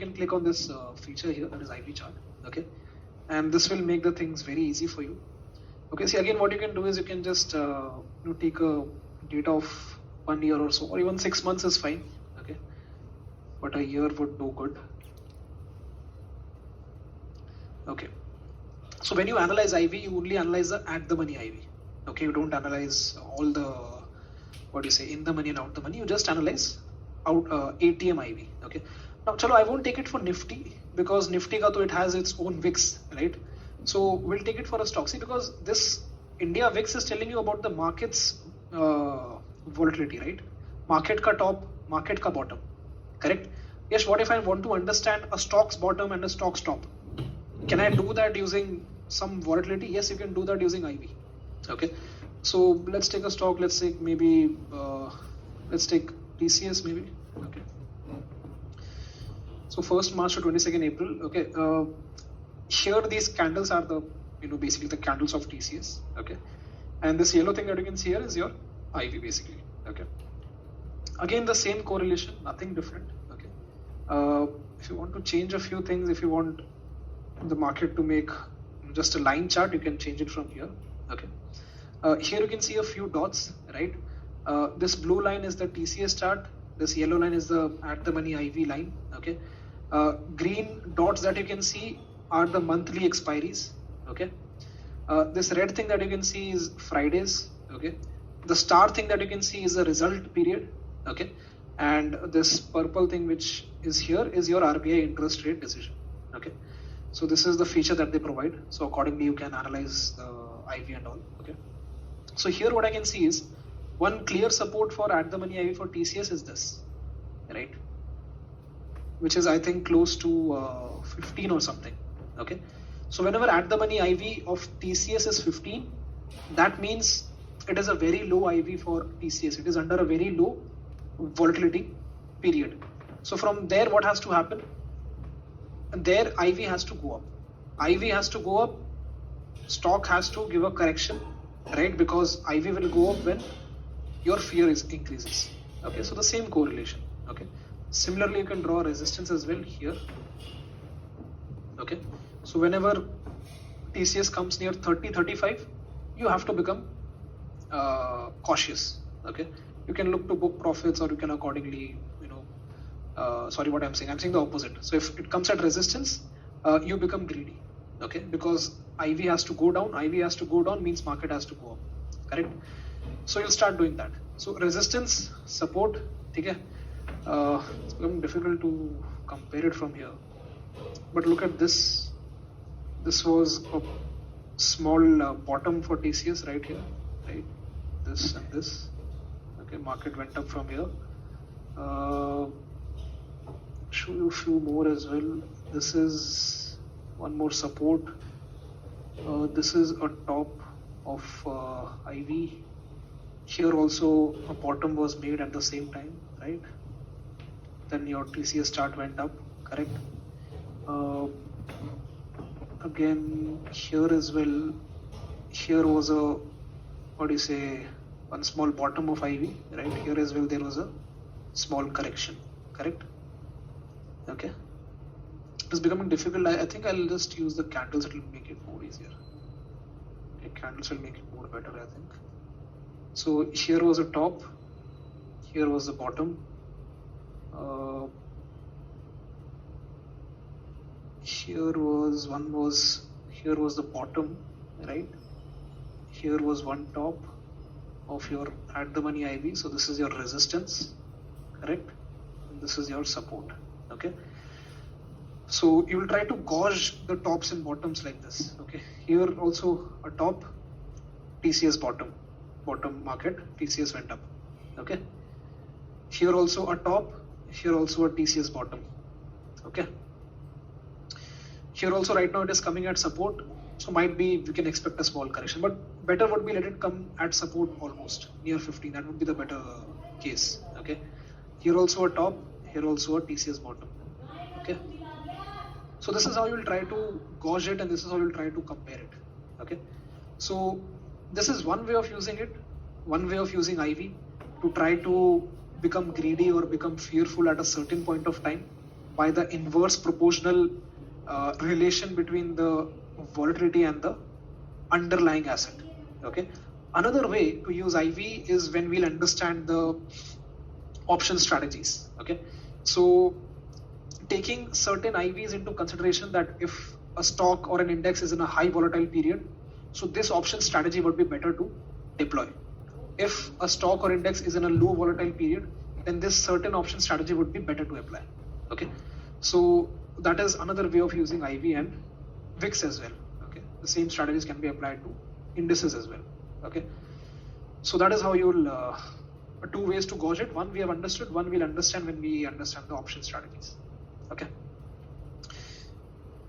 You can click on this feature here, that is IV chart, okay, and this will make the things very easy for you. Okay, see again what you can do is you can just take a data of 1 year or so, or even 6 months is fine, okay, but a year would do good. Okay, so when you analyze IV, you only analyze the at the money IV. Okay, you don't analyze all the, what do you say, in the money and out the money. You just analyze out ATM IV. Okay, now chalo, I won't take it for Nifty because Nifty ka to it has its own VIX, right? So we'll take it for a stock. See, because this India VIX is telling you about the market's volatility, right? Market ka top, market ka bottom, correct? Yes, what if I want to understand a stock's bottom and a stock's top? Can I do that using some volatility? Yes, you can do that using IV. Okay, so let's take a stock. Let's take maybe let's take TCS maybe. Okay, so 1st March to 22nd April. Okay, here these candles are the basically the candles of TCS. Okay, and this yellow thing that you can see here is your IV basically. Okay, again the same correlation, nothing different. Okay, if you want to change a few things, if you want the market to make just a line chart, you can change it from here. Okay, here you can see a few dots, right? This blue line is the TCS chart, this yellow line is the at the money IV line. Okay, green dots that you can see are the monthly expiries. Okay, this red thing that you can see is Fridays. Okay, the star thing that you can see is the result period. Okay, and this purple thing which is here is your RBI interest rate decision. Okay, so this is the feature that they provide. So accordingly you can analyze the IV and all. Okay, so here what I can see is one clear support for at the money IV for TCS is this, right, which is I think close to 15 or something. Okay, so whenever at the money IV of TCS is 15, that means it is a very low IV for TCS. It is under a very low volatility period. So from there what has to happen? And there IV has to go up. IV has to go up, stock has to give a correction, right? Because IV will go up when your fear increases. Okay, so the same correlation. Okay, similarly you can draw resistance as well here. Okay, so whenever TCS comes near 30-35, you have to become cautious. Okay, you can look to book profits, or you can accordingly sorry, what I'm saying the opposite. So if it comes at resistance, you become greedy. Okay, because IV has to go down. IV has to go down means market has to go up, correct? So you'll start doing that. So resistance, support, okay. It's becoming difficult to compare it from here, but look at this. This was a small bottom for TCS right here, right? This and this. Okay, market went up from here. Show you a few more as well. This is one more support. This is a top of IV. Here also a bottom was made at the same time, right? Then your TCS chart went up, correct? Again here as well, here was a, what do you say, one small bottom of IV, right? Here as well there was a small correction, correct? Okay, it's becoming difficult. I think I'll just use the candles, it will make it more easier. Okay, candles will make it more better, I think. So here was a top, here was the bottom, here was the bottom, right? Here was one top of your at the money IV. So this is your resistance, correct? And this is your support. Okay, so you will try to gauge the tops and bottoms like this. Okay, here also a top, TCS bottom market, TCS went up. Okay, here also a top, here also a TCS bottom. Okay, here also right now it is coming at support, so might be we can expect a small correction, but better would be let it come at support almost near 15. That would be the better case. Okay, here also a top, here also a TCS bottom. Okay, so this is how you will try to gauge it, and this is how you will try to compare it. Okay, so this is one way of using it, one way of using IV to try to become greedy or become fearful at a certain point of time by the inverse proportional relation between the volatility and the underlying asset. Okay. Another way to use IV is when we'll understand the option strategies. Okay. So taking certain IVs into consideration, that if a stock or an index is in a high volatile period, so this option strategy would be better to deploy. If a stock or index is in a low volatile period, then this certain option strategy would be better to apply. Okay, so that is another way of using IV and VIX as well. Okay, the same strategies can be applied to indices as well. Okay, so that is how you'll two ways to gauge it. One we have understood, one we'll understand when we understand the option strategies. Okay,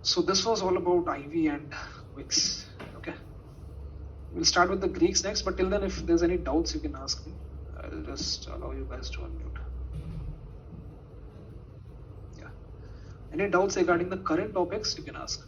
so this was all about IV and VIX. Okay, we'll start with the Greeks next, but till then, if there's any doubts, you can ask me. I'll just allow you guys to unmute. Yeah, any doubts regarding the current topics, you can ask.